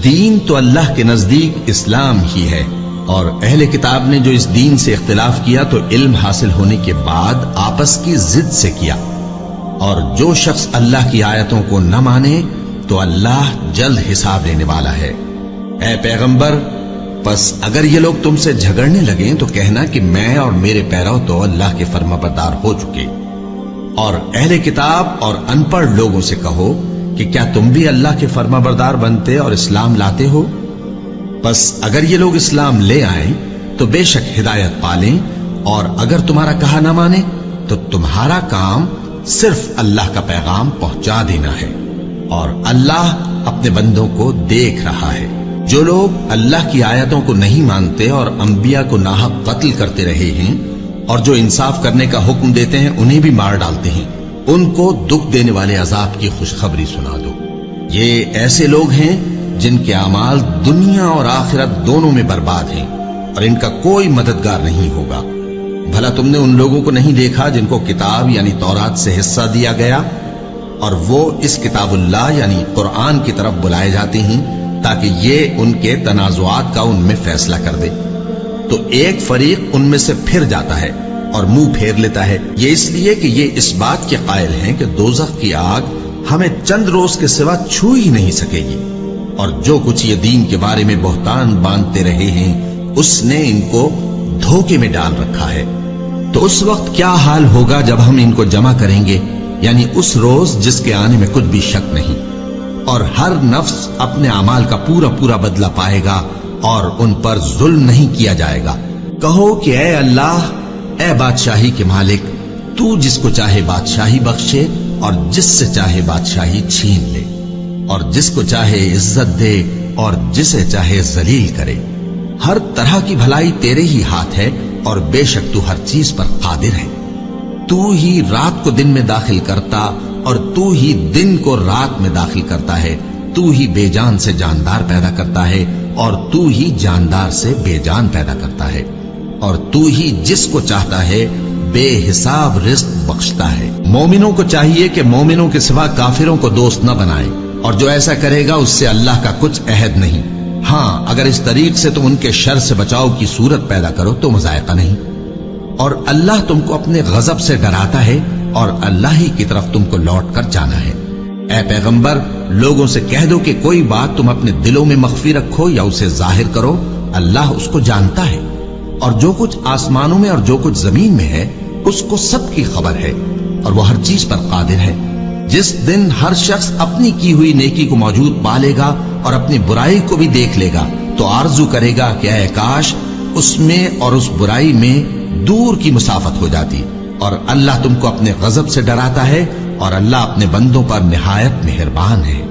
دین تو اللہ کے نزدیک اسلام ہی ہے، اور اہل کتاب نے جو اس دین سے اختلاف کیا تو علم حاصل ہونے کے بعد آپس کی ضد سے کیا، اور جو شخص اللہ کی آیتوں کو نہ مانے تو اللہ جلد حساب لینے والا ہے۔ اے پیغمبر، پس اگر یہ لوگ تم سے جھگڑنے لگیں تو کہنا کہ میں اور میرے پیرو تو اللہ کے فرمانبردار ہو چکے، اور اہل کتاب اور ان پڑھ لوگوں سے کہو کہ کیا تم بھی اللہ کے فرمانبردار بنتے اور اسلام لاتے ہو؟ بس اگر یہ لوگ اسلام لے آئیں تو بے شک ہدایت پالیں، اور اگر تمہارا کہا نہ مانے تو تمہارا کام صرف اللہ کا پیغام پہنچا دینا ہے، اور اللہ اپنے بندوں کو دیکھ رہا ہے۔ جو لوگ اللہ کی آیتوں کو نہیں مانتے اور انبیاء کو ناحق قتل کرتے رہے ہیں، اور جو انصاف کرنے کا حکم دیتے ہیں انہیں بھی مار ڈالتے ہیں، ان کو دکھ دینے والے عذاب کی خوشخبری سنا دو۔ یہ ایسے لوگ ہیں جن کے اعمال دنیا اور آخرت دونوں میں برباد ہیں، اور ان کا کوئی مددگار نہیں ہوگا۔ بھلا تم نے ان لوگوں کو نہیں دیکھا جن کو کتاب یعنی تورات سے حصہ دیا گیا، اور وہ اس کتاب اللہ یعنی قرآن کی طرف بلائے جاتے ہیں تاکہ یہ ان کے تنازعات کا ان میں فیصلہ کر دے، تو ایک فریق ان میں سے پھر جاتا ہے اور منہ پھیر لیتا ہے، یہ اس لیے کہ یہ اس بات کے قائل ہیں کہ دوزخ کی آگ ہمیں چند روز کے سوا چھو ہی نہیں سکے گی، اور جو کچھ یہ دین کے بارے میں بہتان باندھتے رہے ہیں اس نے ان کو دھوکے میں ڈال رکھا ہے۔ تو اس وقت کیا حال ہوگا جب ہم ان کو جمع کریں گے، یعنی اس روز جس کے آنے میں کچھ بھی شک نہیں، اور ہر نفس اپنے اعمال کا پورا پورا بدلہ پائے گا، اور ان پر ظلم نہیں کیا جائے گا۔ کہو کہ اے اللہ، اے بادشاہی کے مالک، تو جس کو چاہے بادشاہی بخشے اور جس سے چاہے بادشاہی چھین لے، اور جس کو چاہے عزت دے اور جسے چاہے ذلیل کرے۔ ہر طرح کی بھلائی تیرے ہی ہاتھ ہے، اور بے شک تو ہر چیز پر قادر ہے۔ تو ہی رات کو دن میں داخل کرتا اور تو ہی دن کو رات میں داخل کرتا ہے، تو ہی بے جان سے جاندار پیدا کرتا ہے اور تو ہی جاندار سے بے جان پیدا کرتا ہے، اور تو ہی جس کو چاہتا ہے بے حساب رزق بخشتا ہے۔ مومنوں کو چاہیے کہ مومنوں کے سوا کافروں کو دوست نہ بنائیں، اور جو ایسا کرے گا اس سے اللہ کا کچھ عہد نہیں۔ ہاں، اگر اس طریق سے تم ان کے شر سے بچاؤ کی صورت پیدا کرو تو مذائقہ نہیں، اور اللہ تم کو اپنے غضب سے ڈراتا ہے، اور اللہ ہی کی طرف تم کو لوٹ کر جانا ہے۔ اے پیغمبر، لوگوں سے کہہ دو کہ کوئی بات تم اپنے دلوں میں مخفی رکھو یا اسے ظاہر کرو، اللہ اس کو جانتا ہے، اور جو کچھ آسمانوں میں اور جو کچھ زمین میں ہے اس کو سب کی خبر ہے، اور وہ ہر چیز پر قادر ہے۔ جس دن ہر شخص اپنی کی ہوئی نیکی کو موجود پالے گا اور اپنی برائی کو بھی دیکھ لے گا تو آرزو کرے گا کہ اے کاش اس میں اور اس برائی میں دور کی مسافت ہو جاتی، اور اللہ تم کو اپنے غضب سے ڈراتا ہے، اور اللہ اپنے بندوں پر نہایت مہربان ہے۔